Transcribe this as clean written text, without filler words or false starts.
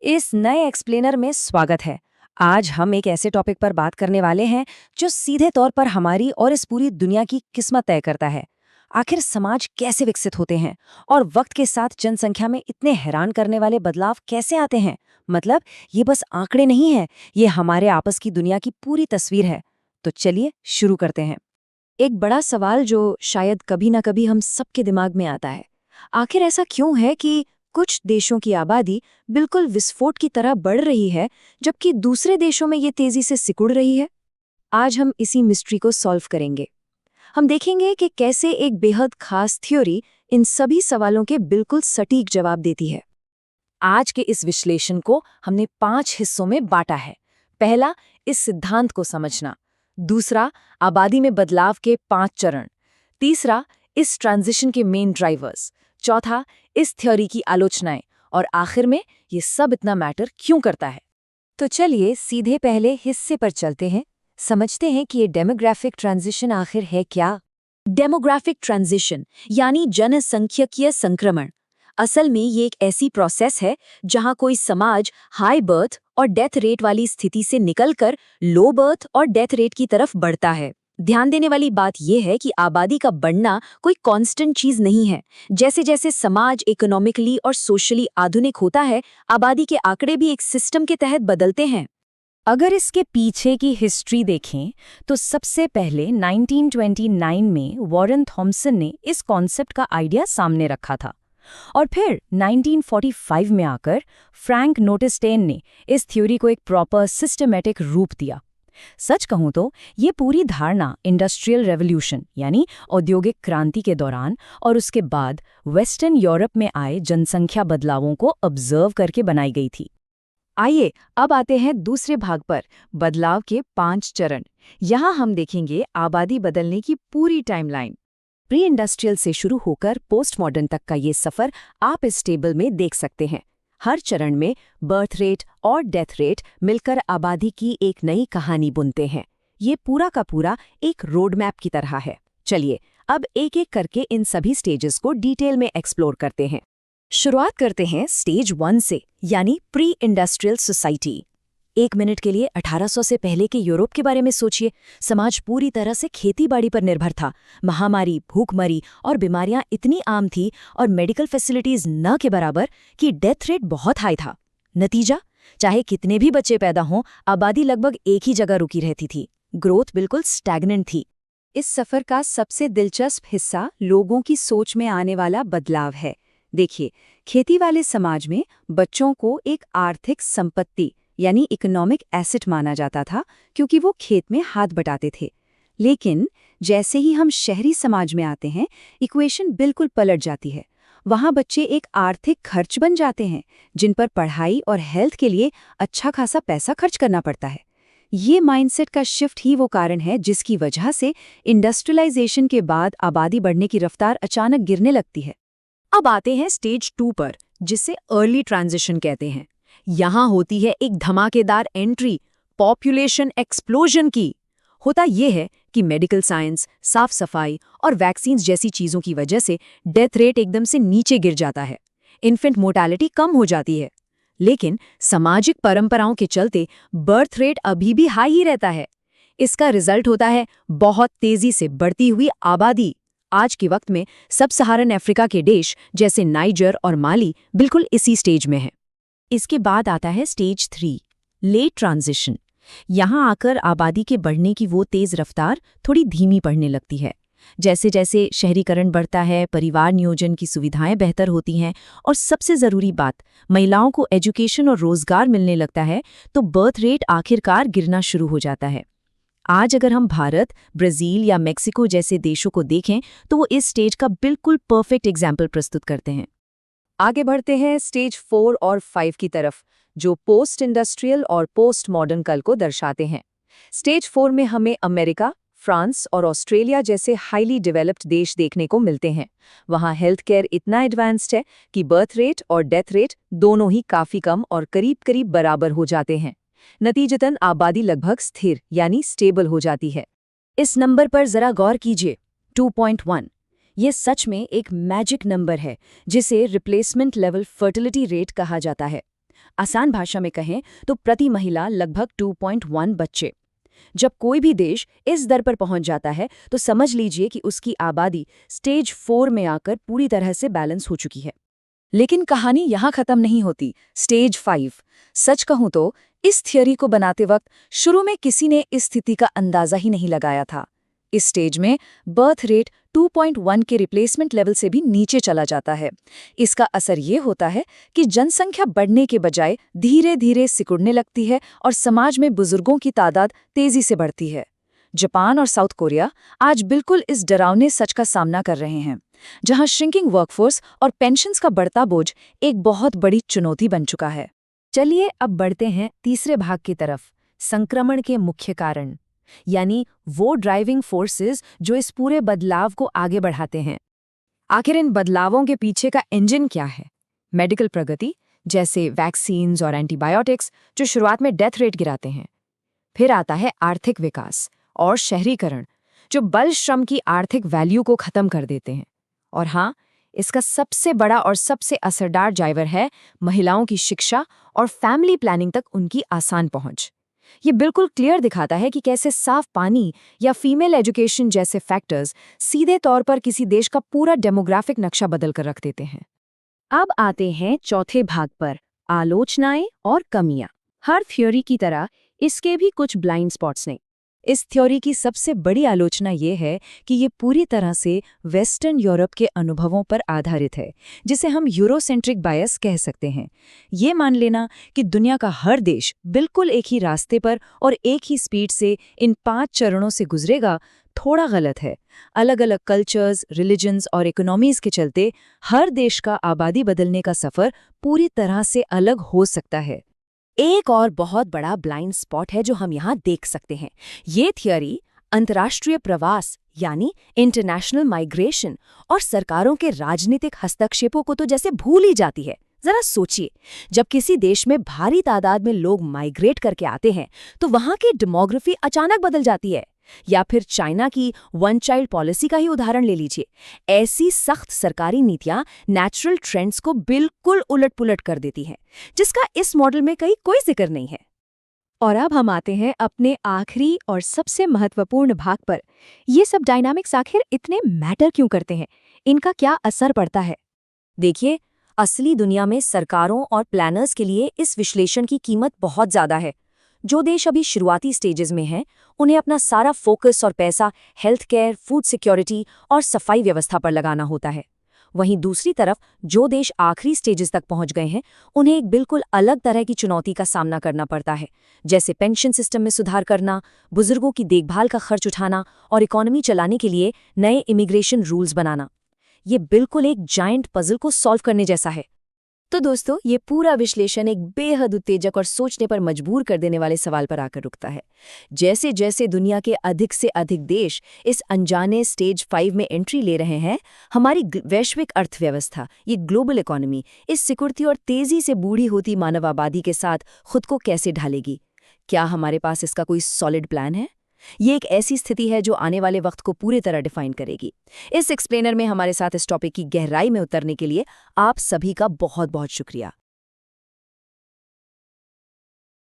इस नए एक्सप्लेनर में स्वागत है। आज हम एक ऐसे टॉपिक पर बात करने वाले हैं जो सीधे तौर पर हमारी और इस पूरी दुनिया की किस्मत तय करता है। आखिर समाज कैसे विकसित होते हैं और वक्त के साथ जनसंख्या में इतने हैरान करने वाले बदलाव कैसे आते हैं। मतलब ये बस आंकड़े नहीं है, ये हमारे आपस की दुनिया की पूरी तस्वीर है। तो चलिए शुरू करते हैं। एक बड़ा सवाल जो शायद कभी ना कभी हम सबके दिमाग में आता है, आखिर ऐसा क्यों है कि कुछ देशों की आबादी बिल्कुल विस्फोट की तरह बढ़ रही है जबकि दूसरे देशों में ये तेजी से सिकुड़ रही है। आज हम इसी मिस्ट्री को सॉल्व करेंगे। हम देखेंगे कि कैसे एक बेहद खास थ्योरी इन सभी सवालों के बिल्कुल सटीक जवाब देती है। आज के इस विश्लेषण को हमने 5 हिस्सों में बांटा है। पहला, इस सिद्धांत को समझना। दूसरा, आबादी में बदलाव के 5 चरण। तीसरा, इस ट्रांजिशन के मेन ड्राइवर्स। चौथा, इस थ्योरी की आलोचनाएं। और आखिर में ये सब इतना मैटर क्यों करता है। तो चलिए सीधे पहले हिस्से पर चलते हैं, समझते हैं कि ये डेमोग्राफिक ट्रांजिशन आखिर है क्या। डेमोग्राफिक ट्रांजिशन यानी जनसंख्यकीय संक्रमण। असल में ये एक ऐसी प्रोसेस है जहां कोई समाज हाई बर्थ और डेथ रेट वाली स्थिति से निकलकर लो बर्थ और डेथ रेट की तरफ बढ़ता है। ध्यान देने वाली बात यह है कि आबादी का बढ़ना कोई कांस्टेंट चीज नहीं है। जैसे जैसे समाज इकोनॉमिकली और सोशली आधुनिक होता है, आबादी के आंकड़े भी एक सिस्टम के तहत बदलते हैं। अगर इसके पीछे की हिस्ट्री देखें तो सबसे पहले 1929 में वॉरेन थॉम्सन ने इस कॉन्सेप्ट का आइडिया सामने रखा था और फिर 1945 में आकर फ्रैंक नोटिस्टेन ने इस थ्योरी को एक प्रॉपर सिस्टमैटिक रूप दिया। सच कहूं तो ये पूरी धारणा इंडस्ट्रियल रेवोल्यूशन यानी औद्योगिक क्रांति के दौरान और उसके बाद वेस्टर्न यूरोप में आए जनसंख्या बदलावों को ऑब्जर्व करके बनाई गई थी। आइए अब आते हैं दूसरे भाग पर, बदलाव के 5 चरण। यहाँ हम देखेंगे आबादी बदलने की पूरी टाइमलाइन, प्री इंडस्ट्रियल से शुरू होकर पोस्ट मॉडर्न तक का ये सफर आप इस टेबल में देख सकते हैं। हर चरण में बर्थ रेट और डेथ रेट मिलकर आबादी की एक नई कहानी बुनते हैं। ये पूरा का पूरा एक रोड मैप की तरह है। चलिए अब एक एक करके इन सभी स्टेजेस को डिटेल में एक्सप्लोर करते हैं। शुरुआत करते हैं स्टेज 1 से, यानी प्री इंडस्ट्रियल सोसाइटी। 1 मिनट के लिए 1800 से पहले के यूरोप के बारे में सोचिए। समाज पूरी तरह से खेतीबाड़ी पर निर्भर था। महामारी, भूखमरी और बीमारियां इतनी आम थी और मेडिकल फैसिलिटीज न के बराबर कि डेथ रेट बहुत हाई था। नतीजा, चाहे कितने भी बच्चे पैदा हों, आबादी लगभग एक ही जगह रुकी रहती थी। ग्रोथ बिल्कुल स्टैग्नेंट थी। इस सफर का सबसे दिलचस्प हिस्सा लोगों की सोच में आने वाला बदलाव है। देखिए, खेती वाले समाज में बच्चों को एक आर्थिक संपत्ति यानी इकोनॉमिक एसेट माना जाता था क्योंकि वो खेत में हाथ बटाते थे। लेकिन जैसे ही हम शहरी समाज में आते हैं, इक्वेशन बिल्कुल पलट जाती है। वहाँ बच्चे एक आर्थिक खर्च बन जाते हैं जिन पर पढ़ाई और हेल्थ के लिए अच्छा खासा पैसा खर्च करना पड़ता है। ये माइंडसेट का शिफ्ट ही वो कारण है जिसकी वजह से इंडस्ट्रियलाइजेशन के बाद आबादी बढ़ने की रफ्तार अचानक गिरने लगती है। अब आते हैं स्टेज 2 पर, जिसे अर्ली ट्रांजिशन कहते हैं। यहाँ होती है एक धमाकेदार एंट्री पॉपुलेशन एक्सप्लोजन की। होता यह है कि मेडिकल साइंस, साफ सफाई और वैक्सीन्स जैसी चीजों की वजह से डेथ रेट एकदम से नीचे गिर जाता है। इन्फेंट मोर्टेलिटी कम हो जाती है। लेकिन सामाजिक परंपराओं के चलते बर्थ रेट अभी भी हाई ही रहता है। इसका रिजल्ट होता है बहुत तेजी से बढ़ती हुई आबादी। आज के वक्त में सब सहारन अफ्रीका के देश जैसे नाइजर और माली बिल्कुल इसी स्टेज में हैं। इसके बाद आता है स्टेज 3, लेट ट्रांजिशन। यहाँ आकर आबादी के बढ़ने की वो तेज रफ्तार थोड़ी धीमी पड़ने लगती है। जैसे जैसे शहरीकरण बढ़ता है, परिवार नियोजन की सुविधाएं बेहतर होती हैं और सबसे ज़रूरी बात, महिलाओं को एजुकेशन और रोजगार मिलने लगता है, तो बर्थ रेट आखिरकार गिरना शुरू हो जाता है। आज अगर हम भारत, ब्राज़ील या मेक्सिको जैसे देशों को देखें तो वो इस स्टेज का बिल्कुल परफेक्ट एग्जाम्पल प्रस्तुत करते हैं। आगे बढ़ते हैं स्टेज 4 और 5 की तरफ, जो पोस्ट इंडस्ट्रियल और पोस्ट मॉडर्न कल को दर्शाते हैं। स्टेज 4 में हमें अमेरिका, फ्रांस और ऑस्ट्रेलिया जैसे हाईली डेवलप्ड देश देखने को मिलते हैं। वहाँ हेल्थ केयर इतना एडवांस्ड है कि बर्थ रेट और डेथ रेट दोनों ही काफ़ी कम और करीब करीब बराबर हो जाते हैं। नतीजतन आबादी लगभग स्थिर यानी स्टेबल हो जाती है। इस नंबर पर जरा गौर कीजिए, 2.1। ये सच में एक मैजिक नंबर है जिसे रिप्लेसमेंट लेवल फर्टिलिटी रेट कहा जाता है। आसान भाषा में कहें तो प्रति महिला लगभग 2.1 बच्चे। जब कोई भी देश इस दर पर पहुंच जाता है तो समझ लीजिए कि उसकी आबादी स्टेज 4 में आकर पूरी तरह से बैलेंस हो चुकी है। लेकिन कहानी यहाँ खत्म नहीं होती। स्टेज 5। सच कहूँ तो इस थियोरी को बनाते वक्त शुरू में किसी ने इस स्थिति का अंदाजा ही नहीं लगाया था। इस स्टेज में बर्थ रेट 2.1 के रिप्लेसमेंट लेवल से भी नीचे चला जाता है। इसका असर ये होता है कि जनसंख्या बढ़ने के बजाय धीरे धीरे सिकुड़ने लगती है और समाज में बुजुर्गों की तादाद तेजी से बढ़ती है। जापान और साउथ कोरिया आज बिल्कुल इस डरावने सच का सामना कर रहे हैं, जहां श्रिंकिंग वर्कफोर्स और पेंशन्स का बढ़ता बोझ एक बहुत बड़ी चुनौती बन चुका है। चलिए अब बढ़ते हैं तीसरे भाग की तरफ, संक्रमण के मुख्य कारण, यानी वो ड्राइविंग फोर्सेस जो इस पूरे बदलाव को आगे बढ़ाते हैं। आखिर इन बदलावों के पीछे का इंजन क्या है? मेडिकल प्रगति, जैसे वैक्सीन्स और एंटीबायोटिक्स, जो शुरुआत में डेथ रेट गिराते हैं। फिर आता है आर्थिक विकास और शहरीकरण, जो बल श्रम की आर्थिक वैल्यू को खत्म कर देते हैं। और हाँ, इसका सबसे बड़ा और सबसे असरदार ड्राइवर है महिलाओं की शिक्षा और फैमिली प्लानिंग तक उनकी आसान पहुंच। ये बिल्कुल क्लियर दिखाता है कि कैसे साफ पानी या फीमेल एजुकेशन जैसे फैक्टर्स सीधे तौर पर किसी देश का पूरा डेमोग्राफिक नक्शा बदल कर रख देते हैं। अब आते हैं चौथे भाग पर, आलोचनाएं और कमियां। हर थ्योरी की तरह इसके भी कुछ ब्लाइंड स्पॉट्स हैं। इस थ्योरी की सबसे बड़ी आलोचना ये है कि ये पूरी तरह से वेस्टर्न यूरोप के अनुभवों पर आधारित है, जिसे हम यूरोसेंट्रिक बायस कह सकते हैं। ये मान लेना कि दुनिया का हर देश बिल्कुल एक ही रास्ते पर और एक ही स्पीड से इन 5 चरणों से गुजरेगा, थोड़ा गलत है। अलग अलग कल्चर्स, रिलीजन्स और इकोनॉमीज के चलते हर देश का आबादी बदलने का सफ़र पूरी तरह से अलग हो सकता है। एक और बहुत बड़ा ब्लाइंड स्पॉट है जो हम यहाँ देख सकते हैं। ये थियोरी अंतर्राष्ट्रीय प्रवास यानी इंटरनेशनल माइग्रेशन और सरकारों के राजनीतिक हस्तक्षेपों को तो जैसे भूल ही जाती है। जरा सोचिए, जब किसी देश में भारी तादाद में लोग माइग्रेट करके आते हैं तो वहाँ की डेमोग्राफी अचानक बदल जाती है। या फिर चाइना की 1 चाइल्ड पॉलिसी का ही उदाहरण ले लीजिए। ऐसी सख्त सरकारी नीतियां नेचुरल ट्रेंड्स को बिल्कुल उलट-पुलट कर देती हैं, जिसका इस मॉडल में कहीं कोई जिक्र नहीं है। और अब हम आते हैं अपने आखिरी और सबसे महत्वपूर्ण भाग पर। ये सब डायनामिक्स आखिर इतने मैटर क्यों करते हैं? इनका क्या असर पड़ता है? देखिए, असली दुनिया में सरकारों और प्लानर्स के लिए इस विश्लेषण की कीमत बहुत ज़्यादा है। जो देश अभी शुरुआती स्टेजेस में हैं, उन्हें अपना सारा फोकस और पैसा हेल्थ केयर, फूड सिक्योरिटी और सफाई व्यवस्था पर लगाना होता है। वहीं दूसरी तरफ जो देश आखिरी स्टेजेस तक पहुंच गए हैं, उन्हें एक बिल्कुल अलग तरह की चुनौती का सामना करना पड़ता है, जैसे पेंशन सिस्टम में सुधार करना, बुजुर्गों की देखभाल का खर्च उठाना और इकोनॉमी चलाने के लिए नए इमिग्रेशन रूल्स बनाना। ये बिल्कुल एक जायंट पजल को सॉल्व करने जैसा है। तो दोस्तों, ये पूरा विश्लेषण एक बेहद उत्तेजक और सोचने पर मजबूर कर देने वाले सवाल पर आकर रुकता है। जैसे जैसे दुनिया के अधिक से अधिक देश इस अनजाने स्टेज 5 में एंट्री ले रहे हैं, हमारी वैश्विक अर्थव्यवस्था, ये ग्लोबल इकोनॉमी, इस सिकुड़ती और तेजी से बूढ़ी होती मानव आबादी के साथ खुद को कैसे ढालेगी? क्या हमारे पास इसका कोई सॉलिड प्लान है? ये एक ऐसी स्थिति है जो आने वाले वक्त को पूरी तरह डिफाइन करेगी। इस एक्सप्लेनर में हमारे साथ इस टॉपिक की गहराई में उतरने के लिए आप सभी का बहुत बहुत शुक्रिया।